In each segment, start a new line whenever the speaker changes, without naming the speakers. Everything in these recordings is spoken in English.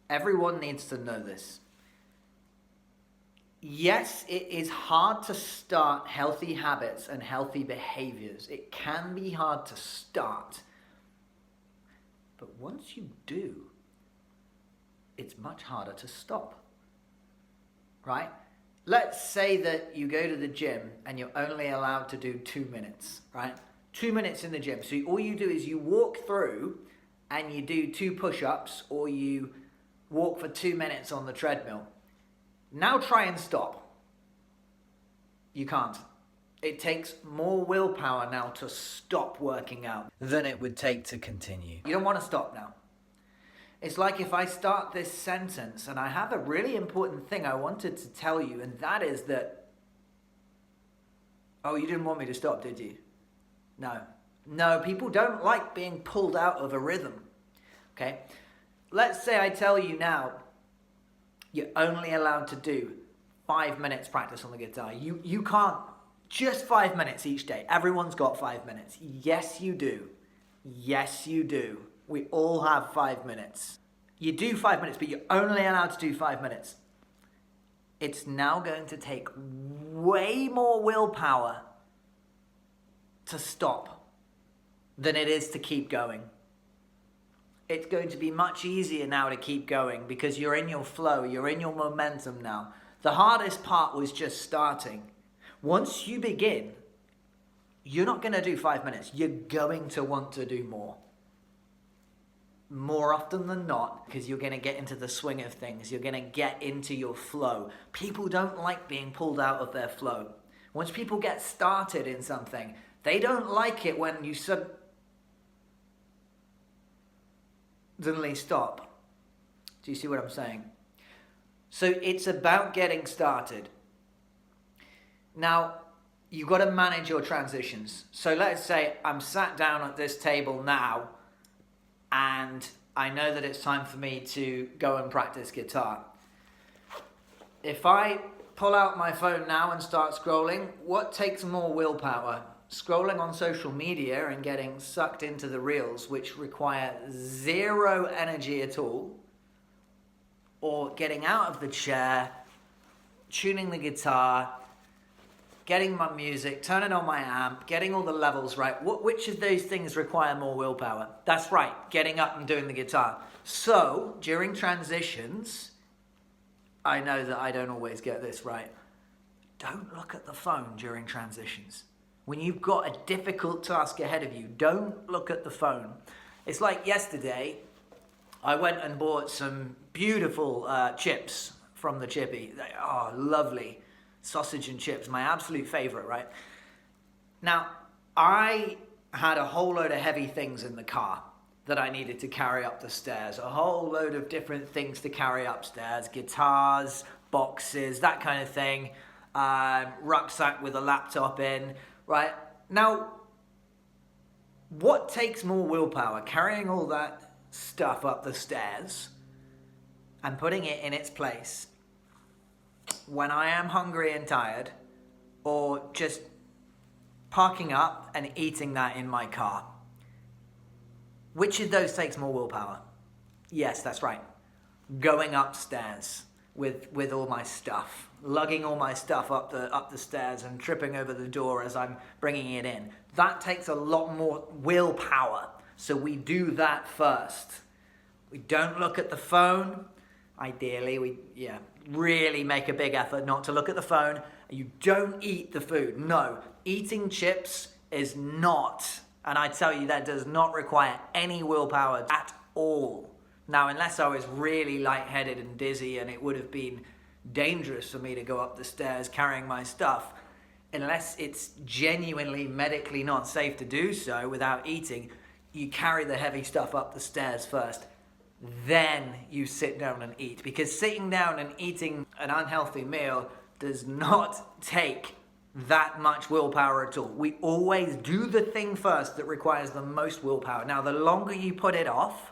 Everyone needs to know this. Yes, it is hard to start healthy habits and healthy behaviors. It can be hard to start. But once you do, it's much harder to stop. Right? Let's say that you go to the gym and you're only allowed to do 2 minutes, right? 2 minutes in the gym. So all you do is you walk through and you do 2 push-ups, or you walk for 2 minutes on the treadmill. Now try and stop. You can't. It takes more willpower now to stop working out than it would take to continue. You don't want to stop now. It's like if I start this sentence and I have a really important thing I wanted to tell you, and that is that, oh, you didn't want me to stop, did you? No, people don't like being pulled out of a rhythm. Okay? Let's say I tell you now, you're only allowed to do 5 minutes practice on the guitar. You can't, just 5 minutes each day. Everyone's got 5 minutes. Yes, you do. Yes, you do. We all have 5 minutes. You do 5 minutes, but you're only allowed to do 5 minutes. It's now going to take way more willpower to stop than it is to keep going. It's going to be much easier now to keep going because you're in your flow, you're in your momentum now. The hardest part was just starting. Once you begin, you're not going to do 5 minutes. You're going to want to do more. More often than not, because you're going to get into the swing of things. You're going to get into your flow. People don't like being pulled out of their flow. Once people get started in something, they don't like it when you suddenly stop. Do you see what I'm saying? So it's about getting started. Now, you've got to manage your transitions. So let's say I'm sat down at this table now, and I know that it's time for me to go and practice guitar. If I pull out my phone now and start scrolling, what takes more willpower? Scrolling on social media and getting sucked into the reels, which require zero energy at all, or getting out of the chair, tuning the guitar, getting my music, turning on my amp, getting all the levels right. Which of those things require more willpower? That's right, getting up and doing the guitar. So, during transitions, I know that I don't always get this right. Don't look at the phone during transitions. When you've got a difficult task ahead of you, don't look at the phone. It's like yesterday, I went and bought some beautiful chips from the chippy. Oh, lovely. Sausage and chips, my absolute favorite, right? Now, I had a whole load of heavy things in the car that I needed to carry up the stairs. A whole load of different things to carry upstairs. Guitars, boxes, that kind of thing. Rucksack with a laptop in. Right, now, what takes more willpower? Carrying all that stuff up the stairs and putting it in its place when I am hungry and tired, or just parking up and eating that in my car? Which of those takes more willpower? Yes, that's right. Going upstairs with all my stuff, lugging all my stuff up the stairs and tripping over the door as I'm bringing it in. That takes a lot more willpower. So we do that first. We don't look at the phone. Ideally, we really make a big effort not to look at the phone. You don't eat the food. No, eating chips is not, and I tell you, that does not require any willpower at all. Now, unless I was really lightheaded and dizzy and it would have been dangerous for me to go up the stairs carrying my stuff, unless it's genuinely medically not safe to do so without eating, you carry the heavy stuff up the stairs first. Then you sit down and eat. Because sitting down and eating an unhealthy meal does not take that much willpower at all. We always do the thing first that requires the most willpower. Now, the longer you put it off,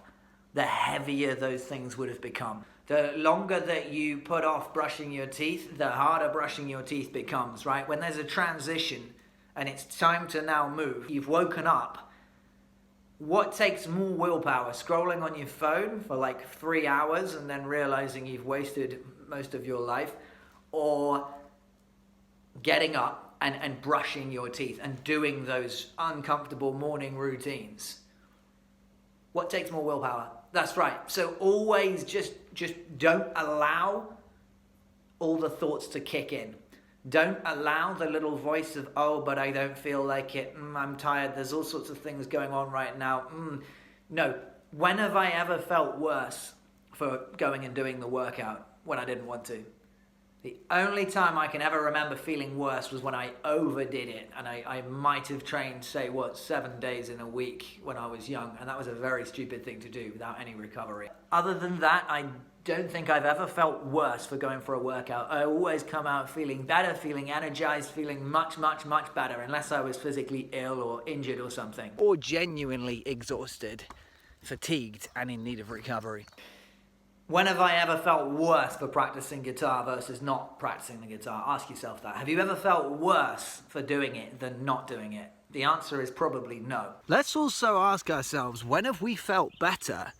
the heavier those things would have become. The longer that you put off brushing your teeth, the harder brushing your teeth becomes, right? When there's a transition and it's time to now move, you've woken up, What takes more willpower? Scrolling on your phone for like 3 hours and then realizing you've wasted most of your life? Or getting up and brushing your teeth and doing those uncomfortable morning routines? What takes more willpower? That's right. So always just don't allow all the thoughts to kick in. Don't allow the little voice of, oh, but I don't feel like it. I'm tired. There's all sorts of things going on right now. No. When have I ever felt worse for going and doing the workout when I didn't want to? The only time I can ever remember feeling worse was when I overdid it. And I might have trained, 7 days in a week when I was young. And that was a very stupid thing to do without any recovery. Other than that, I don't think I've ever felt worse for going for a workout. I always come out feeling better, feeling energized, feeling much, much, much better, unless I was physically ill or injured or something. Or genuinely exhausted, fatigued, and in need of recovery. When have I ever felt worse for practicing guitar versus not practicing the guitar? Ask yourself that. Have you ever felt worse for doing it than not doing it? The answer is probably no. Let's also ask ourselves, when have we felt better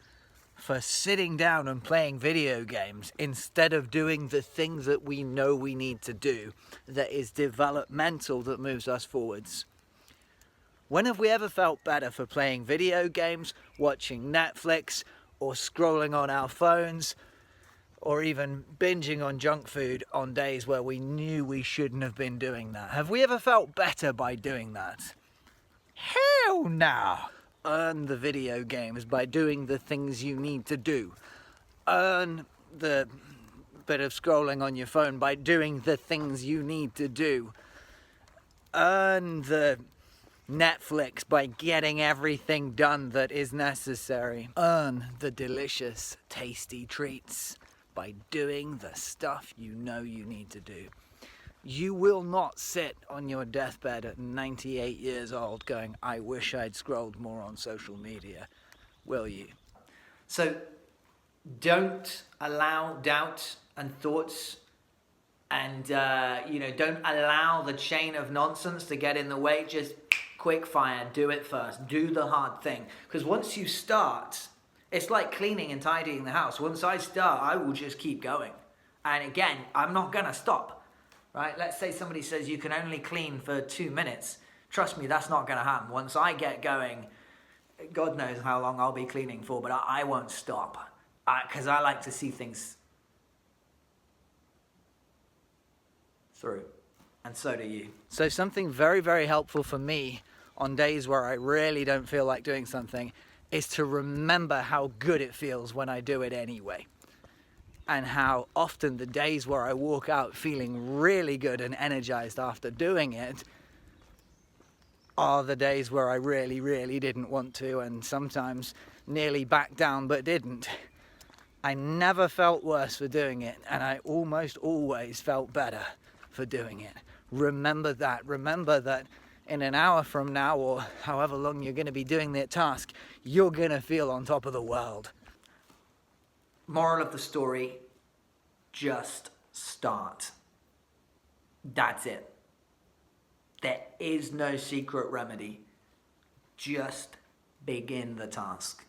for sitting down and playing video games instead of doing the things that we know we need to do that is developmental, that moves us forwards? When have we ever felt better for playing video games, watching Netflix, or scrolling on our phones, or even binging on junk food on days where we knew we shouldn't have been doing that? Have we ever felt better by doing that? Hell no! Earn the video games by doing the things you need to do. Earn the bit of scrolling on your phone by doing the things you need to do. Earn the Netflix by getting everything done that is necessary. Earn the delicious, tasty treats by doing the stuff you know you need to do. You will not sit on your deathbed at 98 years old going, I wish I'd scrolled more on social media, will you? So don't allow doubt and thoughts and, don't allow the chain of nonsense to get in the way. Just quick fire, do it first. Do the hard thing. Because once you start, it's like cleaning and tidying the house. Once I start, I will just keep going. And again, I'm not going to stop. Right? Let's say somebody says you can only clean for 2 minutes. Trust me, that's not going to happen. Once I get going, God knows how long I'll be cleaning for, but I won't stop. Because I like to see things through. And so do you. So something very, very helpful for me on days where I really don't feel like doing something is to remember how good it feels when I do it anyway. And how often the days where I walk out feeling really good and energized after doing it are the days where I really, really didn't want to, and sometimes nearly backed down but didn't. I never felt worse for doing it, and I almost always felt better for doing it. Remember that. Remember that in an hour from now, or however long you're going to be doing that task, you're going to feel on top of the world. Moral of the story, just start. That's it. There is no secret remedy. Just begin the task.